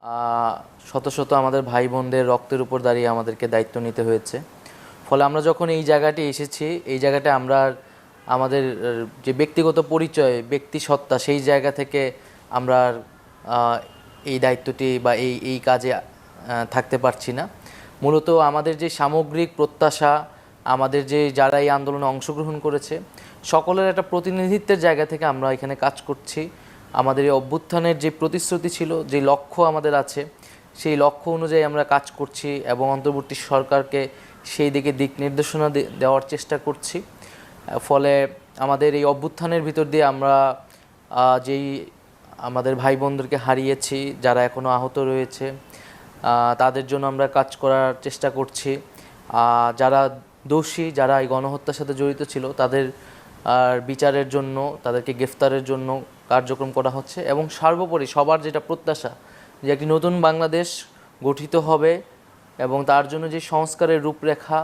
শত শত আমাদের ভাই বোনদের রক্তের উপর দাঁড়িয়ে আমাদেরকে দায়িত্ব নিতে হয়েছে। ফলে আমরা যখন এই জায়গাটি এসেছি, এই জায়গাটা আমরা আমাদের যে ব্যক্তিগত পরিচয়, ব্যক্তি সত্তা, সেই জায়গা থেকে আমরা এই দায়িত্বটি বা এই কাজে থাকতে পারছি না। মূলত আমাদের যে সামগ্রিক প্রত্যাশা, আমাদের যে যারা এই আন্দোলনে অংশগ্রহণ করেছে, সকলের একটা প্রতিনিধিত্বের জায়গা থেকে আমরা এখানে কাজ করছি। আমাদের এই অভ্যুত্থানের যে প্রতিশ্রুতি ছিল, যে লক্ষ্য আমাদের আছে, সেই লক্ষ্য অনুযায়ী আমরা কাজ করছি এবং অন্তর্বর্তী সরকারকে সেই দিকে দিক নির্দেশনা দেওয়ার চেষ্টা করছি। ফলে আমাদের এই অভ্যুত্থানের ভিতর দিয়ে আমরা যেই আমাদের ভাই বোনদেরকে হারিয়েছি, যারা এখনও আহত রয়েছে, তাদের জন্য আমরা কাজ করার চেষ্টা করছি। যারা দোষী, যারা এই গণহত্যার সাথে জড়িত ছিল, তাদের বিচারের জন্য, তাদেরকে গ্রেফতারের জন্য কার্যক্রম করা হচ্ছে। এবং সর্বোপরি সবার যেটা প্রত্যাশা, যে একটি নতুন বাংলাদেশ গঠিত হবে এবং তার জন্য যে সংস্কারের রূপরেখা,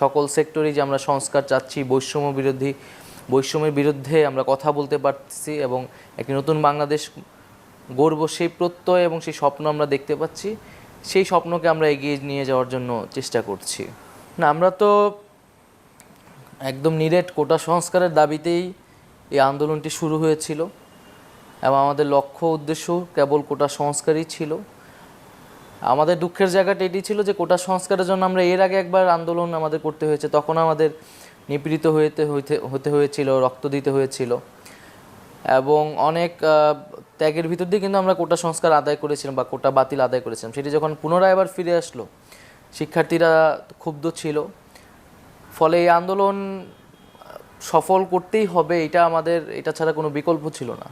সকল সেক্টরেই যে আমরা সংস্কার চাচ্ছি, বৈষম্যের বিরুদ্ধে আমরা কথা বলতে পারছি এবং একটি নতুন বাংলাদেশ গড়ব, সেই প্রত্যয় এবং সেই স্বপ্ন আমরা দেখতে পাচ্ছি। সেই স্বপ্নকে আমরা এগিয়ে নিয়ে যাওয়ার জন্য চেষ্টা করছি। না, আমরা তো একদম নিরেট কোটা সংস্কারের দাবিতেই এই আন্দোলনটি শুরু হয়েছিল এবং আমাদের লক্ষ্য উদ্দেশ্য কেবল কোটা সংস্কারই ছিল। আমাদের দুঃখের জায়গাটা এটি ছিল যে কোটা সংস্কারের জন্য আমরা এর আগে একবার আন্দোলন আমাদের করতে হয়েছে, তখন আমাদের নিপীড়িত হতে হয়েছিল, রক্ত দিতে হয়েছিল এবং অনেক ত্যাগের ভিতর দিয়ে কিন্তু আমরা কোটা সংস্কার আদায় করেছিলাম বা কোটা বাতিল আদায় করেছিলাম। সেটি যখন পুনরায় আবার ফিরে আসলো, শিক্ষার্থীরা ক্ষুব্ধ ছিল। ফলে এই আন্দোলন সফল করতেই হবে, এটা ছাড়া কোনো বিকল্প ছিল না।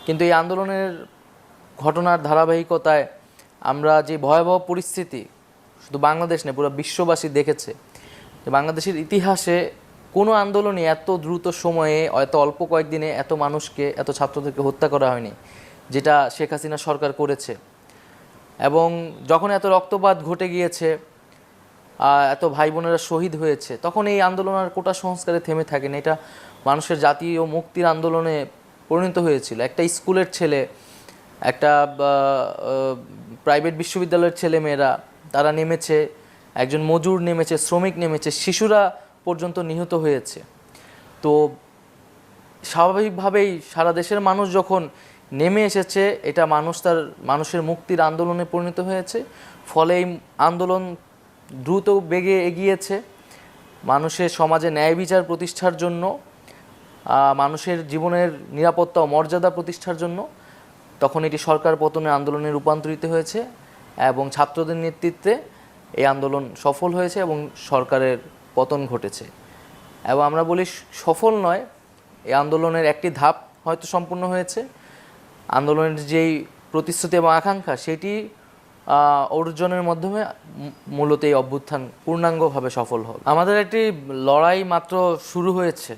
কিন্তু এই আন্দোলনের ঘটনার ধারাবাহিকতায় আমরা যে ভয়াবহ পরিস্থিতি, শুধু বাংলাদেশ নয় পুরো বিশ্ববাসী দেখেছে যে বাংলাদেশের ইতিহাসে কোনো আন্দোলনই এত দ্রুত সময়ে, এত অল্প কয়েকদিনে এত মানুষকে, এত ছাত্রদেরকে হত্যা করা হয়নি, যেটা শেখ হাসিনা সরকার করেছে। এবং যখন এত রক্তপাত ঘটে গিয়েছে, এত ভাই বোনেরা শহীদ হয়েছে, তখন এই আন্দোলন আর কোটা সংস্কারে থেমে থাকেনি। এটা মানুষের জাতীয় মুক্তির আন্দোলনে পরিণত হয়েছিল। একটা স্কুলের ছেলে, একটা প্রাইভেট বিশ্ববিদ্যালয়ের ছেলে মেয়েরা তারা নেমেছে, একজন মজুর নেমেছে, শ্রমিক নেমেছে, শিশুরা পর্যন্ত নিহত হয়েছে। তো স্বাভাবিকভাবেই সারা দেশের মানুষ যখন নেমে এসেছে, এটা মানুষের মুক্তির আন্দোলনে পরিণত হয়েছে। ফলে এই আন্দোলন দ্রুত বেগে এগিয়েছে মানুষের সমাজে ন্যায় বিচার প্রতিষ্ঠার জন্য, মানুষের জীবনের নিরাপত্তা ও মর্যাদা প্রতিষ্ঠার জন্য। তখন এটি সরকার পতনের আন্দোলনে রূপান্তরিত হয়েছে এবং ছাত্রদের নেতৃত্বে এই আন্দোলন সফল হয়েছে এবং সরকারের পতন ঘটেছে। এবং আমরা বলি সফল নয়, এই আন্দোলনের একটি ধাপ হয়তো সম্পূর্ণ হয়েছে। আন্দোলনের যেই প্রতিশ্রুতি এবং আকাঙ্ক্ষা, সেটি অর্জনের মাধ্যমে মূলত এই অভ্যুত্থান পূর্ণাঙ্গভাবে সফল হবে। আমাদের একটি লড়াই মাত্র শুরু হয়েছে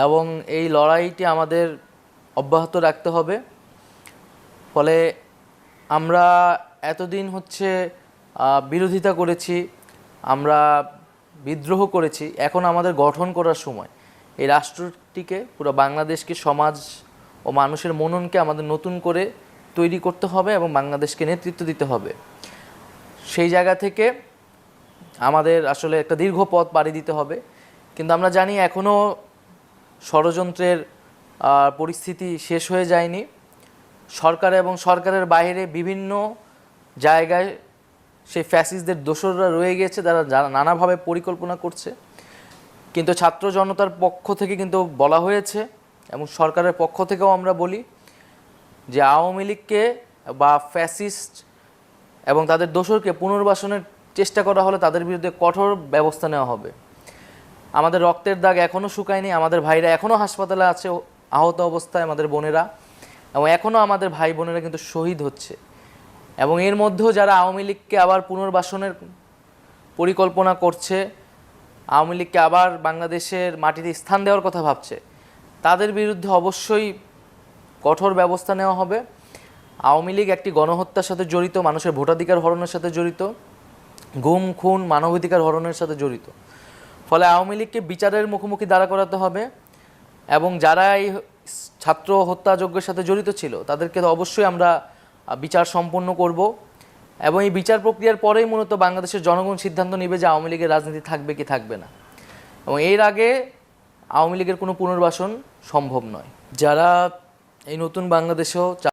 এবং এই লড়াইটি আমাদের অব্যাহত রাখতে হবে। ফলে আমরা এতদিন বিরোধিতা করেছি, আমরা বিদ্রোহ করেছি, এখন আমাদের গঠন করার সময়। এই রাষ্ট্রটিকে, পুরো বাংলাদেশকে, সমাজ ও মানুষের মননকে আমাদের নতুন করে তৈরি করতে হবে এবং বাংলাদেশকে নেতৃত্ব দিতে হবে। সেই জায়গা থেকে আমাদের আসলে একটা দীর্ঘ পথ পাড়ি দিতে হবে। কিন্তু আমরা জানি এখনও ষড়যন্ত্রের পরিস্থিতি শেষ হয়ে যায়নি। সরকার এবং সরকারের বাইরে বিভিন্ন জায়গায় সেই ফ্যাসিস্টদের দোসররা রয়ে গেছে, যারা নানাভাবে পরিকল্পনা করছে। কিন্তু ছাত্র জনতার পক্ষ থেকে কিন্তু বলা হয়েছে এবং সরকারের পক্ষ থেকেও আমরা বলি যে আওয়ামী লীগকে বা ফ্যাসিস্ট এবং তাদের দোসরকে পুনর্বাসনের চেষ্টা করা হলে তাদের বিরুদ্ধে কঠোর ব্যবস্থা নেওয়া হবে। আমাদের রক্তের দাগ এখনও শুকায়নি, আমাদের ভাইরা এখনও হাসপাতালে আছে আহত অবস্থায়, আমাদের বোনেরা, এবং এখনও আমাদের ভাই বোনেরা কিন্তু শহীদ হচ্ছে। এবং এর মধ্যেও যারা আওয়ামী লীগকে আবার পুনর্বাসনের পরিকল্পনা করছে, আওয়ামী লীগকে আবার বাংলাদেশের মাটিতে স্থান দেওয়ার কথা ভাবছে, তাদের বিরুদ্ধে অবশ্যই কঠোর ব্যবস্থা নেওয়া হবে। আওয়ামী লীগ একটি গণহত্যার সাথে জড়িত, মানুষের ভোটাধিকার হরণের সাথে জড়িত, গুম খুন, মানবাধিকার হরণের সাথে জড়িত। ফলে আওয়ামী লীগকে বিচারের মুখোমুখি দাঁড়া করাতে হবে এবং যারা এই ছাত্র হত্যাযজ্ঞের সাথে জড়িত ছিল, তাদেরকে তো অবশ্যই আমরা বিচার সম্পন্ন করব এবং এই বিচার প্রক্রিয়ার পরেই মূলত বাংলাদেশের জনগণ সিদ্ধান্ত নেবে যে আওয়ামী লীগের রাজনীতি থাকবে কি থাকবে না, এবং এর আগে আওয়ামী লীগের কোনো পুনর্বাসন সম্ভব নয়। যারা এই নতুন বাংলাদেশেও